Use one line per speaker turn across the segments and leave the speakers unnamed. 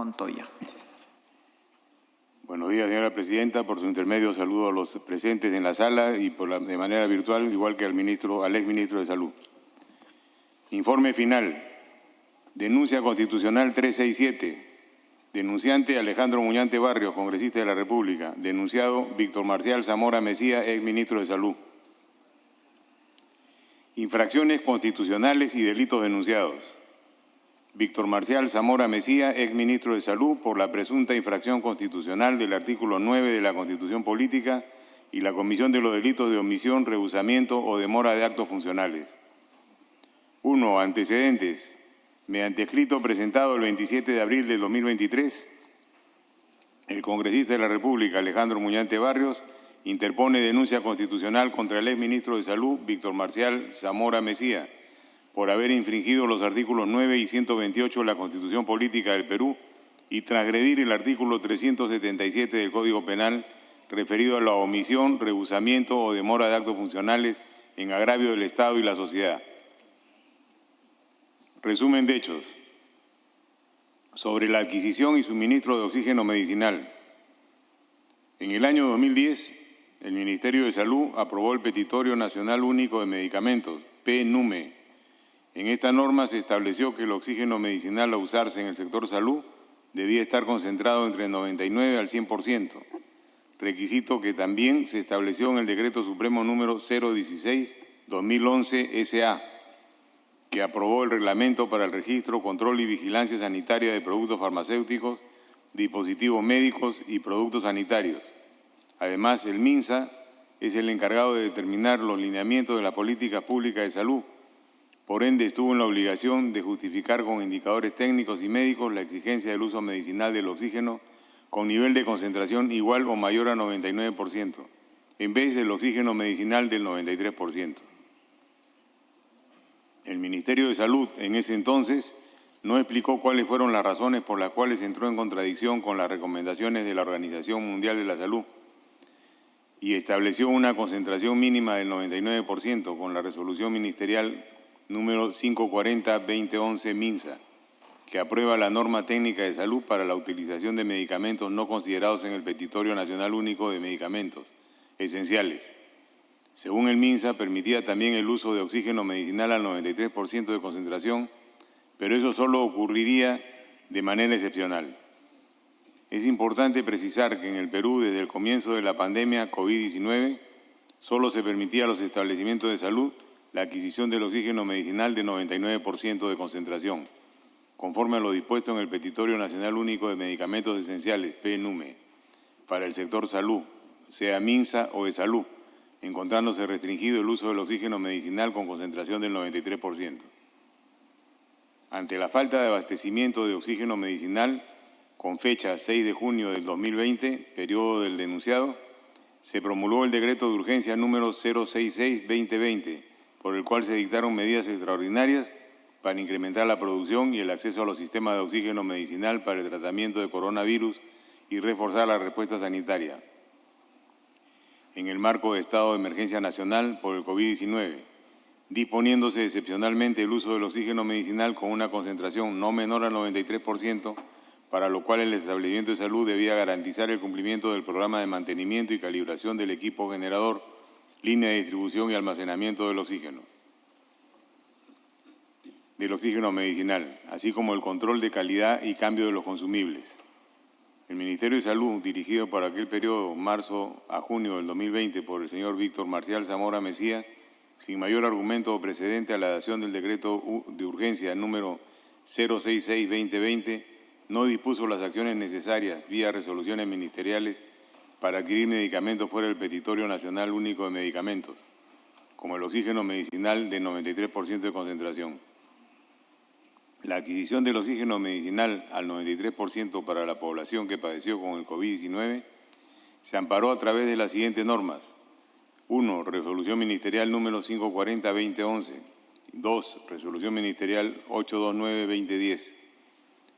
Montoya.
Buenos días, señora presidenta. Por su intermedio saludo a los presentes en la sala y de manera virtual, igual que al exministro de Salud. Informe final. Denuncia constitucional 367. Denunciante Alejandro Muñante Barrios, congresista de la República. Denunciado Víctor Marcial Zamora Mesía, exministro de Salud. Infracciones constitucionales y delitos denunciados. Víctor Marcial Zamora Mesía, exministro de Salud, por la presunta infracción constitucional del artículo 9 de la Constitución Política y la comisión de los delitos de omisión, rehusamiento o demora de actos funcionales. 1. Antecedentes. Mediante escrito presentado el 27 de abril del 2023, el congresista de la República, Alejandro Muñante Barrios, interpone denuncia constitucional contra el exministro de Salud, Víctor Marcial Zamora Mesía, por haber infringido los artículos 9 y 128 de la Constitución Política del Perú y transgredir el artículo 377 del Código Penal referido a la omisión, rehusamiento o demora de actos funcionales en agravio del Estado y la sociedad. Resumen de hechos. Sobre la adquisición y suministro de oxígeno medicinal. En el año 2010, el Ministerio de Salud aprobó el Petitorio Nacional Único de Medicamentos, PNUME. En esta norma se estableció que el oxígeno medicinal a usarse en el sector salud debía estar concentrado entre el 99 al 100%, requisito que también se estableció en el Decreto Supremo número 016-2011 SA, que aprobó el Reglamento para el Registro, Control y Vigilancia Sanitaria de Productos Farmacéuticos, Dispositivos Médicos y Productos Sanitarios. Además, el MINSA es el encargado de determinar los lineamientos de las políticas públicas de salud. Por ende, estuvo en la obligación de justificar con indicadores técnicos y médicos la exigencia del uso medicinal del oxígeno con nivel de concentración igual o mayor a 99%, en vez del oxígeno medicinal del 93%. El Ministerio de Salud, en ese entonces, no explicó cuáles fueron las razones por las cuales entró en contradicción con las recomendaciones de la Organización Mundial de la Salud y estableció una concentración mínima del 99% con la resolución ministerial número 540-2011 MINSA, que aprueba la norma técnica de salud para la utilización de medicamentos no considerados en el Petitorio Nacional Único de Medicamentos esenciales. Según el MINSA, permitía también el uso de oxígeno medicinal al 93% de concentración, pero eso solo ocurriría de manera excepcional. Es importante precisar que en el Perú, desde el comienzo de la pandemia COVID-19, solo se permitía a los establecimientos de salud la adquisición del oxígeno medicinal de 99% de concentración, conforme a lo dispuesto en el Petitorio Nacional Único de Medicamentos Esenciales, PNUME, para el sector salud, sea MINSA o de salud, encontrándose restringido el uso del oxígeno medicinal con concentración del 93%. Ante la falta de abastecimiento de oxígeno medicinal, con fecha 6 de junio del 2020, periodo del denunciado, se promulgó el decreto de urgencia número 066-2020, por el cual se dictaron medidas extraordinarias para incrementar la producción y el acceso a los sistemas de oxígeno medicinal para el tratamiento de coronavirus y reforzar la respuesta sanitaria en el marco de estado de emergencia nacional por el COVID-19, disponiéndose excepcionalmente el uso del oxígeno medicinal con una concentración no menor al 93%, para lo cual el establecimiento de salud debía garantizar el cumplimiento del programa de mantenimiento y calibración del equipo generador, línea de distribución y almacenamiento del oxígeno medicinal, así como el control de calidad y cambio de los consumibles. El Ministerio de Salud, dirigido para aquel periodo, marzo a junio del 2020, por el señor Víctor Marcial Zamora Mesía, sin mayor argumento o precedente a la dación del decreto de urgencia número 066-2020, no dispuso las acciones necesarias vía resoluciones ministeriales para adquirir medicamentos fuera del Petitorio Nacional Único de Medicamentos, como el oxígeno medicinal de 93% de concentración. La adquisición del oxígeno medicinal al 93% para la población que padeció con el COVID-19 se amparó a través de las siguientes normas. 1. Resolución ministerial número 540-2011. 2. Resolución ministerial 829-2010.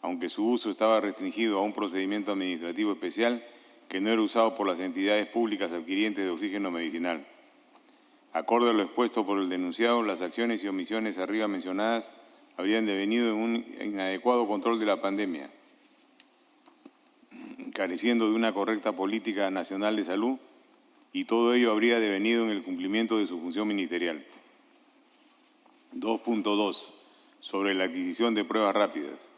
Aunque su uso estaba restringido a un procedimiento administrativo especial que no era usado por las entidades públicas adquirientes de oxígeno medicinal. Acorde a lo expuesto por el denunciado, las acciones y omisiones arriba mencionadas habrían devenido en un inadecuado control de la pandemia. careciendo de una correcta política nacional de salud, y todo ello habría devenido en el cumplimiento de su función ministerial. 2.2. Sobre la adquisición de pruebas rápidas.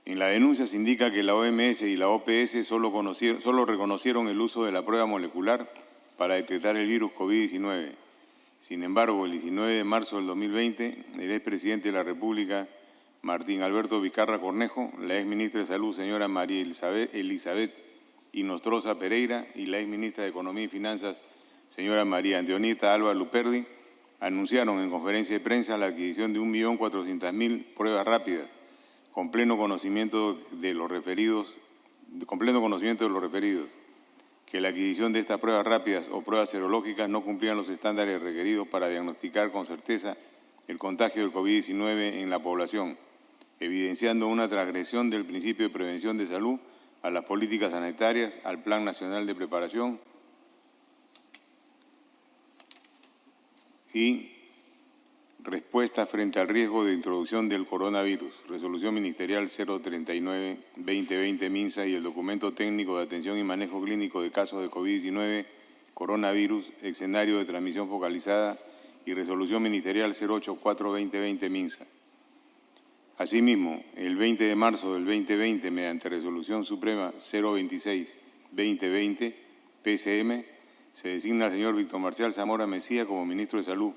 En la denuncia se indica que la OMS y la OPS solo reconocieron el uso de la prueba molecular para detectar el virus COVID-19. Sin embargo, el 19 de marzo del 2020, el expresidente de la República, Martín Alberto Vizcarra Cornejo, la exministra de Salud, señora María Elizabeth Inostroza Pereira, y la exministra de Economía y Finanzas, señora María Antonieta Alba Luperdi, anunciaron en conferencia de prensa la adquisición de 1.400.000 pruebas rápidas, con pleno conocimiento de los referidos, que la adquisición de estas pruebas rápidas o pruebas serológicas no cumplían los estándares requeridos para diagnosticar con certeza el contagio del COVID-19 en la población, evidenciando una transgresión del principio de prevención de salud a las políticas sanitarias, al Plan Nacional de Preparación y respuesta frente al riesgo de introducción del coronavirus, Resolución Ministerial 039-2020 MINSA y el Documento Técnico de Atención y Manejo Clínico de Casos de COVID-19, Coronavirus, Escenario de Transmisión Focalizada y Resolución Ministerial 084-2020 MINSA. Asimismo, el 20 de marzo del 2020, mediante Resolución Suprema 026-2020 PCM, se designa al señor Víctor Marcial Zamora Mejía como Ministro de Salud,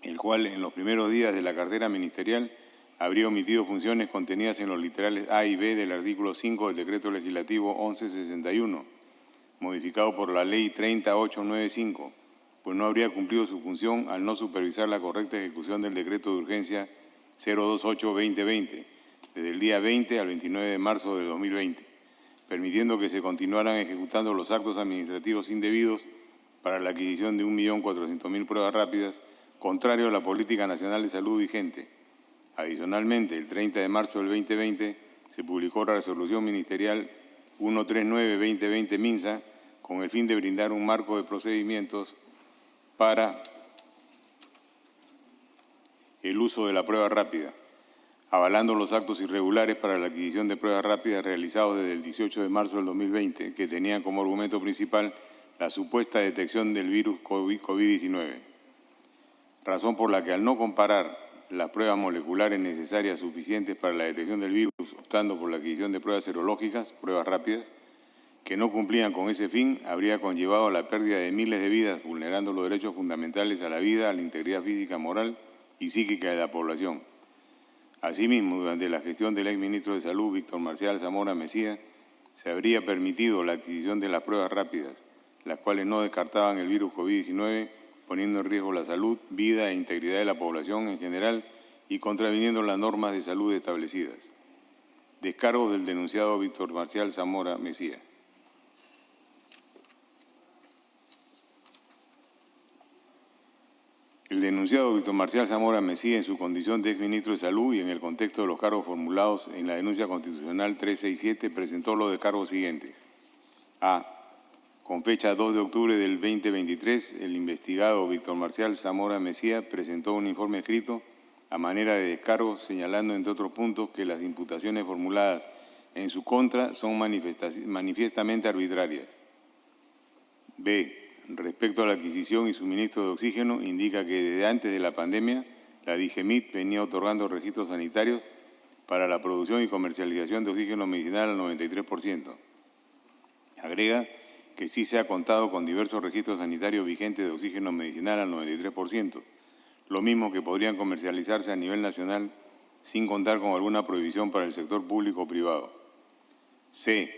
el cual en los primeros días de la cartera ministerial habría omitido funciones contenidas en los literales A y B del artículo 5 del Decreto Legislativo 1161, modificado por la Ley 30895, pues no habría cumplido su función al no supervisar la correcta ejecución del Decreto de Urgencia 028-2020, desde el día 20 al 29 de marzo de 2020, permitiendo que se continuaran ejecutando los actos administrativos indebidos para la adquisición de 1.400.000 pruebas rápidas, contrario a la Política Nacional de Salud vigente. Adicionalmente, el 30 de marzo del 2020 se publicó la Resolución Ministerial 139-2020 MINSA con el fin de brindar un marco de procedimientos para el uso de la prueba rápida, avalando los actos irregulares para la adquisición de pruebas rápidas realizados desde el 18 de marzo del 2020, que tenían como argumento principal la supuesta detección del virus COVID-19. Razón por la que, al no comparar las pruebas moleculares necesarias suficientes para la detección del virus, optando por la adquisición de pruebas serológicas, pruebas rápidas, que no cumplían con ese fin, habría conllevado la pérdida de miles de vidas, vulnerando los derechos fundamentales a la vida, a la integridad física, moral y psíquica de la población. Asimismo, durante la gestión del exministro de Salud, Víctor Marcial Zamora Mejía, se habría permitido la adquisición de las pruebas rápidas, las cuales no descartaban el virus COVID-19, poniendo en riesgo la salud, vida e integridad de la población en general y contraviniendo las normas de salud establecidas. Descargos del denunciado Víctor Marcial Zamora Mejía. El denunciado Víctor Marcial Zamora Mejía, en su condición de exministro de Salud y en el contexto de los cargos formulados en la denuncia constitucional 367, presentó los descargos siguientes. A. Con fecha 2 de octubre del 2023, el investigado Víctor Marcial Zamora Mejía presentó un informe escrito a manera de descargo, señalando, entre otros puntos, que las imputaciones formuladas en su contra son manifiestamente arbitrarias. B. Respecto a la adquisición y suministro de oxígeno, indica que desde antes de la pandemia, la DIGEMIT venía otorgando registros sanitarios para la producción y comercialización de oxígeno medicinal al 93%. Agrega que sí se ha contado con diversos registros sanitarios vigentes de oxígeno medicinal al 93%, lo mismo que podrían comercializarse a nivel nacional sin contar con alguna prohibición para el sector público o privado. C.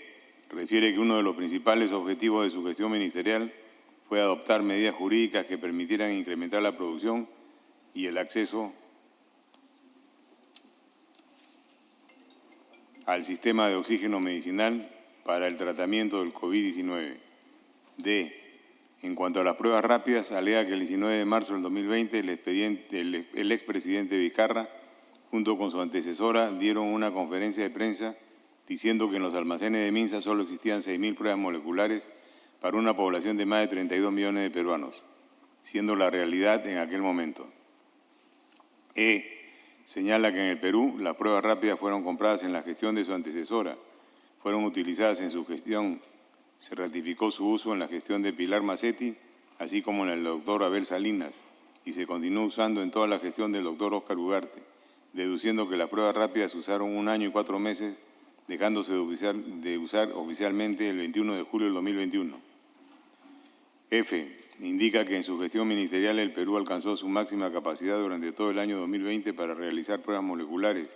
Refiere que uno de los principales objetivos de su gestión ministerial fue adoptar medidas jurídicas que permitieran incrementar la producción y el acceso al sistema de oxígeno medicinal para el tratamiento del COVID-19. D. En cuanto a las pruebas rápidas, alega que el 19 de marzo del 2020 el expresidente Vizcarra, junto con su antecesora, dieron una conferencia de prensa diciendo que en los almacenes de MINSA solo existían 6.000 pruebas moleculares para una población de más de 32 millones de peruanos, siendo la realidad en aquel momento. E. Señala que en el Perú las pruebas rápidas fueron compradas en la gestión de su antecesora, fueron utilizadas en su gestión. Se ratificó su uso en la gestión de Pilar Macetti, así como en el doctor Abel Salinas, y se continuó usando en toda la gestión del doctor Óscar Ugarte, deduciendo que las pruebas rápidas se usaron 1 año y 4 meses, dejándose de usar oficialmente el 21 de julio del 2021. F. Indica que en su gestión ministerial el Perú alcanzó su máxima capacidad durante todo el año 2020 para realizar pruebas moleculares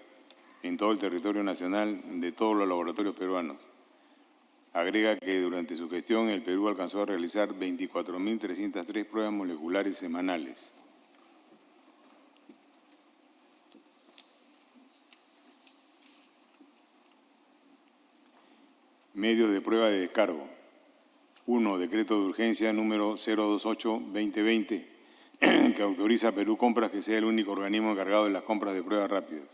en todo el territorio nacional de todos los laboratorios peruanos. Agrega que durante su gestión el Perú alcanzó a realizar 24.303 pruebas moleculares semanales. Medios de prueba de descargo. 1. Decreto de urgencia número 028-2020, que autoriza a Perú Compras que sea el único organismo encargado de las compras de pruebas rápidas.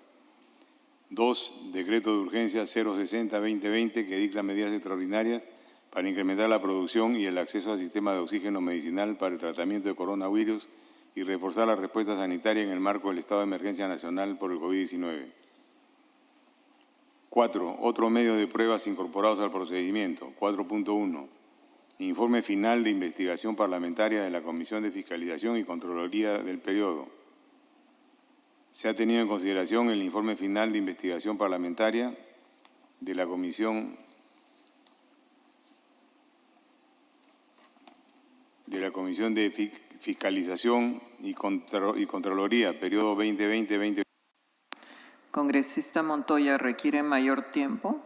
2. Decreto de urgencia 060-2020, que dicta medidas extraordinarias para incrementar la producción y el acceso al sistema de oxígeno medicinal para el tratamiento de coronavirus y reforzar la respuesta sanitaria en el marco del estado de emergencia nacional por el COVID-19. 4. Otro medio de pruebas incorporados al procedimiento. 4.1. Informe final de investigación parlamentaria de la Comisión de Fiscalización y Contraloría del periodo. Se ha tenido en consideración el informe final de investigación parlamentaria de la Comisión de Fiscalización y Contraloría, periodo 2020-2021.
Congresista Montoya, ¿requiere mayor tiempo?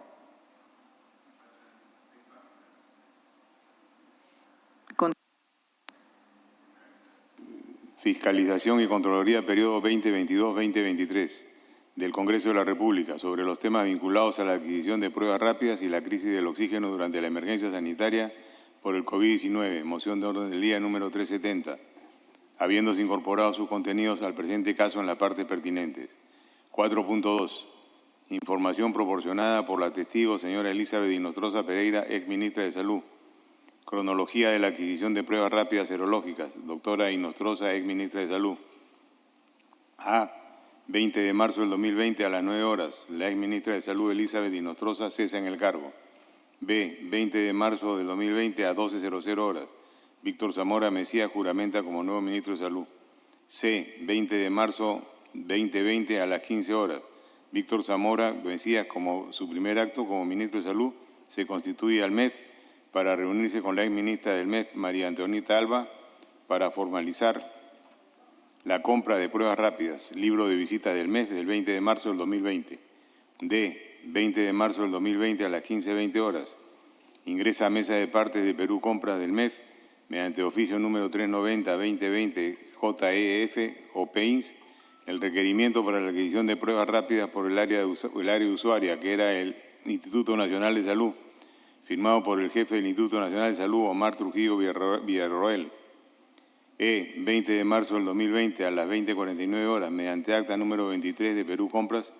Fiscalización y Contraloría, periodo 2022-2023, del Congreso de la República, sobre los temas vinculados a la adquisición de pruebas rápidas y la crisis del oxígeno durante la emergencia sanitaria por el COVID-19, moción de orden del día número 370, habiéndose incorporado sus contenidos al presente caso en las partes pertinentes. 4.2. Información proporcionada por la testigo señora Elizabeth Inostroza Pereira, ex ministra de Salud. Cronología de la adquisición de pruebas rápidas serológicas. Doctora Inostroza, ex ministra de Salud. A. 20 de marzo del 2020 a las 9 horas. La ex ministra de Salud Elizabeth Inostroza cesa en el cargo. B. 20 de marzo del 2020 a 12:00 horas. Víctor Zamora Mesías juramenta como nuevo ministro de Salud. C. 20 de marzo 2020 a las 15 horas. Víctor Zamora Mesías, como su primer acto como ministro de Salud, se constituye al MEF para reunirse con la ex ministra del MEF, María Antonieta Alba, para formalizar la compra de pruebas rápidas. Libro de visitas del MEF del 20 de marzo del 2020. D. 20 de marzo del 2020 a las 15:20 horas. Ingresa a mesa de partes de Perú Compras del MEF mediante oficio número 390-2020 JEF o PEINS el requerimiento para la adquisición de pruebas rápidas por el área usuaria, que era el Instituto Nacional de Salud, firmado por el jefe del Instituto Nacional de Salud, Omar Trujillo Villarroel. 20 de marzo del 2020 a las 20:49 horas, mediante acta número 23 de Perú Compras,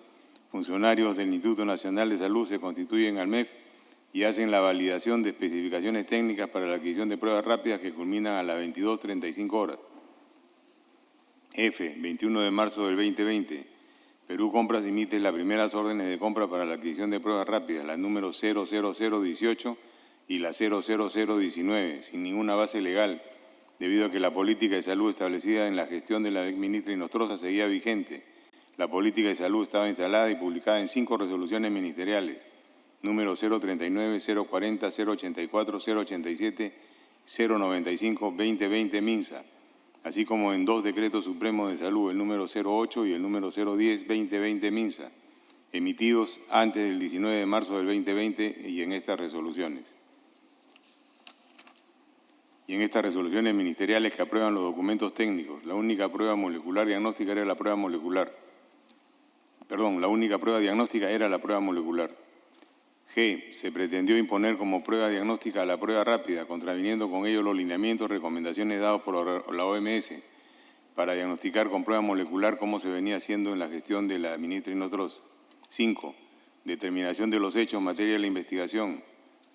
funcionarios del Instituto Nacional de Salud se constituyen al MEF y hacen la validación de especificaciones técnicas para la adquisición de pruebas rápidas que culminan a las 22:35 horas. 21 de marzo del 2020, Perú Compras emite las primeras órdenes de compra para la adquisición de pruebas rápidas, las números 00018 y la 00019, sin ninguna base legal, debido a que la política de salud establecida en la gestión de la exministra Inostroza seguía vigente. La política de salud estaba instalada y publicada en 5 resoluciones ministeriales, número 039, 040, 084, 087, 095, 2020 MINSA, así como en 2 decretos supremos de salud, el número 08 y el número 010, 2020 MINSA, emitidos antes del 19 de marzo del 2020 y en estas resoluciones. Y en estas resoluciones ministeriales que aprueban los documentos técnicos, la única prueba molecular diagnóstica era la prueba molecular. La única prueba diagnóstica era la prueba molecular. G. Se pretendió imponer como prueba diagnóstica la prueba rápida, contraviniendo con ello los lineamientos y recomendaciones dados por la OMS para diagnosticar con prueba molecular como se venía haciendo en la gestión de la ministra Inostroza. 5. Determinación de los hechos en materia de la investigación.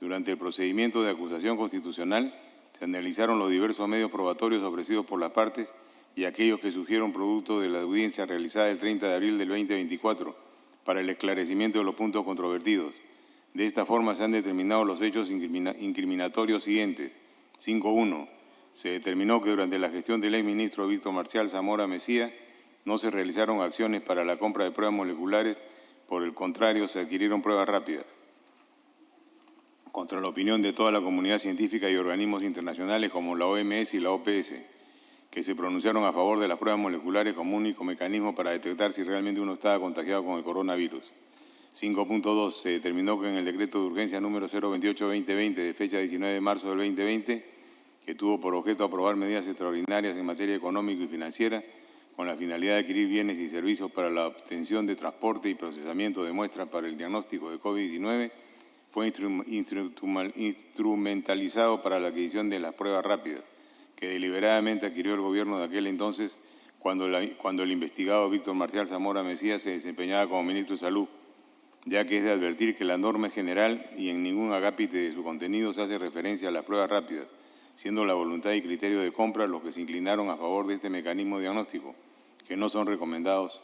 Durante el procedimiento de acusación constitucional se analizaron los diversos medios probatorios ofrecidos por las partes y aquellos que surgieron producto de la audiencia realizada el 30 de abril del 2024 para el esclarecimiento de los puntos controvertidos. De esta forma se han determinado los hechos incriminatorios siguientes. 5.1. Se determinó que durante la gestión del exministro Víctor Marcial Zamora Mejía no se realizaron acciones para la compra de pruebas moleculares, por el contrario, se adquirieron pruebas rápidas. Contra la opinión de toda la comunidad científica y organismos internacionales como la OMS y la OPS, que se pronunciaron a favor de las pruebas moleculares como único mecanismo para detectar si realmente uno estaba contagiado con el coronavirus. 5.2. Se determinó que en el decreto de urgencia número 028-2020 de fecha 19 de marzo del 2020, que tuvo por objeto aprobar medidas extraordinarias en materia económica y financiera con la finalidad de adquirir bienes y servicios para la obtención de transporte y procesamiento de muestras para el diagnóstico de COVID-19, fue instrumentalizado para la adquisición de las pruebas rápidas, que deliberadamente adquirió el gobierno de aquel entonces cuando el investigado Víctor Marcial Zamora Mejía se desempeñaba como ministro de Salud, ya que es de advertir que la norma es general y en ningún agapite de su contenido se hace referencia a las pruebas rápidas, siendo la voluntad y criterio de compra los que se inclinaron a favor de este mecanismo diagnóstico, que no son recomendados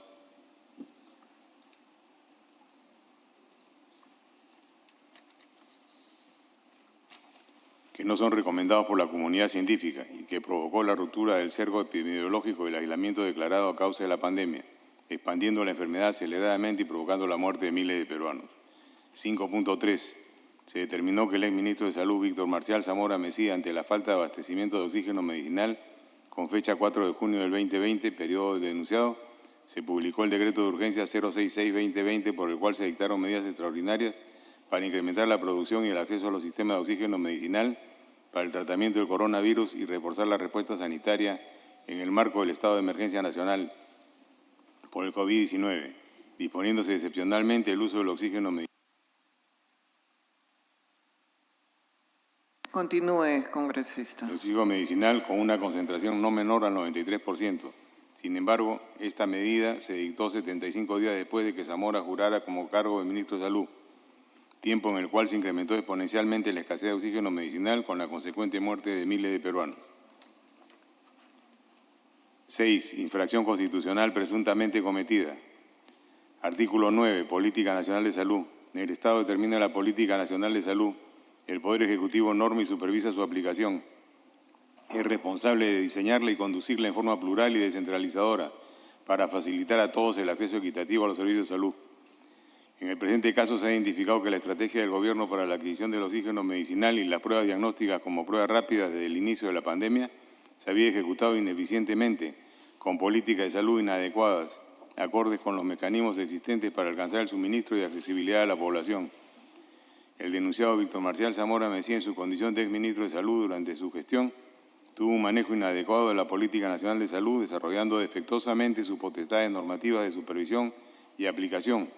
por la comunidad científica y que provocó la ruptura del cerco epidemiológico y el aislamiento declarado a causa de la pandemia, expandiendo la enfermedad aceleradamente y provocando la muerte de miles de peruanos. 5.3. Se determinó que el exministro de Salud, Víctor Marcial Zamora Mejía, ante la falta de abastecimiento de oxígeno medicinal, con fecha 4 de junio del 2020, periodo denunciado, se publicó el decreto de urgencia 066-2020, por el cual se dictaron medidas extraordinarias para incrementar la producción y el acceso a los sistemas de oxígeno medicinal para el tratamiento del coronavirus y reforzar la respuesta sanitaria en el marco del estado de emergencia nacional por el COVID-19, disponiéndose excepcionalmente el uso del oxígeno medicinal.
Continúe, congresista.
El oxígeno medicinal con una concentración no menor al 93%. Sin embargo, esta medida se dictó 75 días después de que Zamora jurara como cargo de ministro de Salud, tiempo en el cual se incrementó exponencialmente la escasez de oxígeno medicinal con la consecuente muerte de miles de peruanos. 6. Infracción constitucional presuntamente cometida. Artículo 9. Política Nacional de Salud. El Estado determina la Política Nacional de Salud. El Poder Ejecutivo norma y supervisa su aplicación. Es responsable de diseñarla y conducirla en forma plural y descentralizadora para facilitar a todos el acceso equitativo a los servicios de salud. En el presente caso se ha identificado que la estrategia del Gobierno para la adquisición del oxígeno medicinal y las pruebas diagnósticas como pruebas rápidas desde el inicio de la pandemia se había ejecutado ineficientemente, con políticas de salud inadecuadas, acordes con los mecanismos existentes para alcanzar el suministro y accesibilidad a la población. El denunciado Víctor Marcial Zamora Mejía, en su condición de exministro de Salud durante su gestión, tuvo un manejo inadecuado de la Política Nacional de Salud, desarrollando defectuosamente sus potestades normativas de supervisión y aplicación,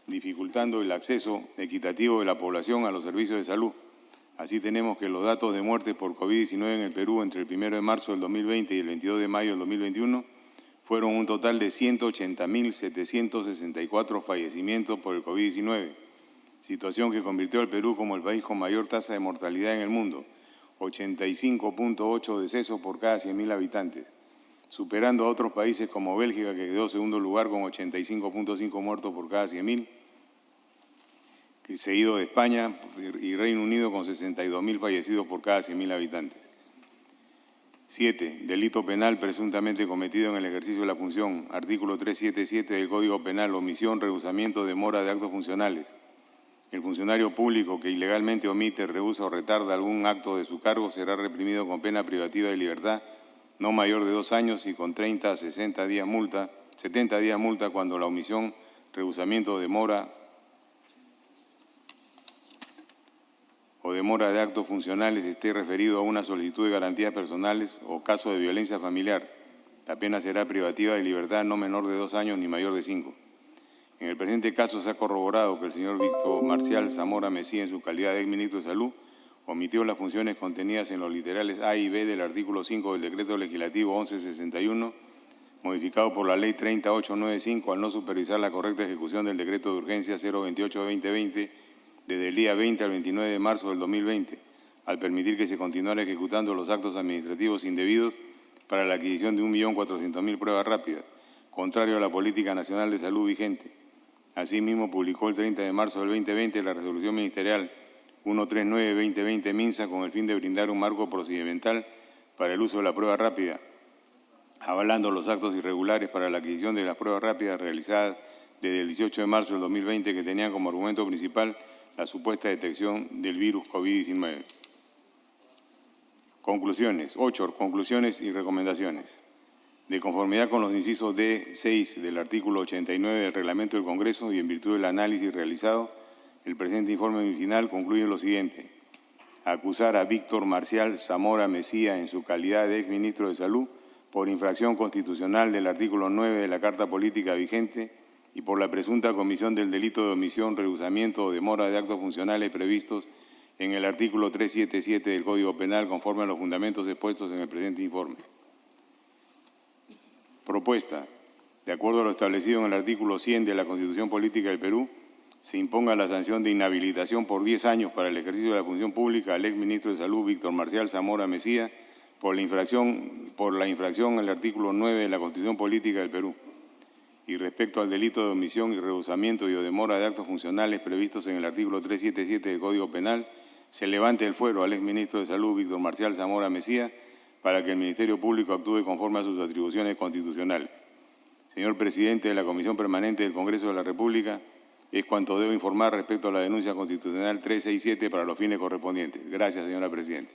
dificultando el acceso equitativo de la población a los servicios de salud. Así tenemos que los datos de muertes por COVID-19 en el Perú entre el 1 de marzo del 2020 y el 22 de mayo del 2021 fueron un total de 180.764 fallecimientos por el COVID-19, situación que convirtió al Perú como el país con mayor tasa de mortalidad en el mundo, 85.8 decesos por cada 100.000 habitantes, superando a otros países como Bélgica, que quedó segundo lugar con 85.5 muertos por cada 100.000, seguido de España y Reino Unido con 62.000 fallecidos por cada 100.000 habitantes. 7. Delito penal presuntamente cometido en el ejercicio de la función. Artículo 377 del Código Penal, omisión, rehusamiento, demora de actos funcionales. El funcionario público que ilegalmente omite, rehúsa o retarda algún acto de su cargo será reprimido con pena privativa de libertad no mayor de 2 años y con 30 a 70 días multa cuando la omisión, rehusamiento, demora de actos funcionales esté referido a una solicitud de garantías personales o caso de violencia familiar. La pena será privativa de libertad no menor de 2 años ni mayor de 5. En el presente caso se ha corroborado que el señor Víctor Marcial Zamora Mejía, en su calidad de exministro de Salud, omitió las funciones contenidas en los literales A y B del artículo 5 del Decreto Legislativo 1161, modificado por la Ley 30895, al no supervisar la correcta ejecución del Decreto de Urgencia 028-2020 desde el día 20 al 29 de marzo del 2020, al permitir que se continuara ejecutando los actos administrativos indebidos para la adquisición de 1.400.000 pruebas rápidas, contrario a la Política Nacional de Salud vigente. Asimismo, publicó el 30 de marzo del 2020 la resolución ministerial 139-2020 MINSA con el fin de brindar un marco procedimental para el uso de la prueba rápida, avalando los actos irregulares para la adquisición de las pruebas rápidas realizadas desde el 18 de marzo del 2020 que tenían como argumento principal la supuesta detección del virus COVID-19. Conclusiones. 8. Conclusiones y recomendaciones. De conformidad con los incisos D6 del artículo 89 del Reglamento del Congreso y en virtud del análisis realizado, el presente informe final concluye lo siguiente. Acusar a Víctor Marcial Zamora Mesía en su calidad de exministro de Salud por infracción constitucional del artículo 9 de la Carta Política vigente y por la presunta comisión del delito de omisión, rehusamiento o demora de actos funcionales previstos en el artículo 377 del Código Penal conforme a los fundamentos expuestos en el presente informe. Propuesta. De acuerdo a lo establecido en el artículo 100 de la Constitución Política del Perú, se imponga la sanción de inhabilitación por 10 años para el ejercicio de la función pública al exministro de Salud, Víctor Marcial Zamora Mesía, por la infracción al artículo 9 de la Constitución Política del Perú. Y respecto al delito de omisión y rehusamiento y o demora de actos funcionales previstos en el artículo 377 del Código Penal, se levante el fuero al exministro de Salud, Víctor Marcial Zamora Mesía, para que el Ministerio Público actúe conforme a sus atribuciones constitucionales. Señor Presidente de la Comisión Permanente del Congreso de la República, es cuanto debo informar respecto a la denuncia constitucional 367 para los fines correspondientes. Gracias, señora Presidenta.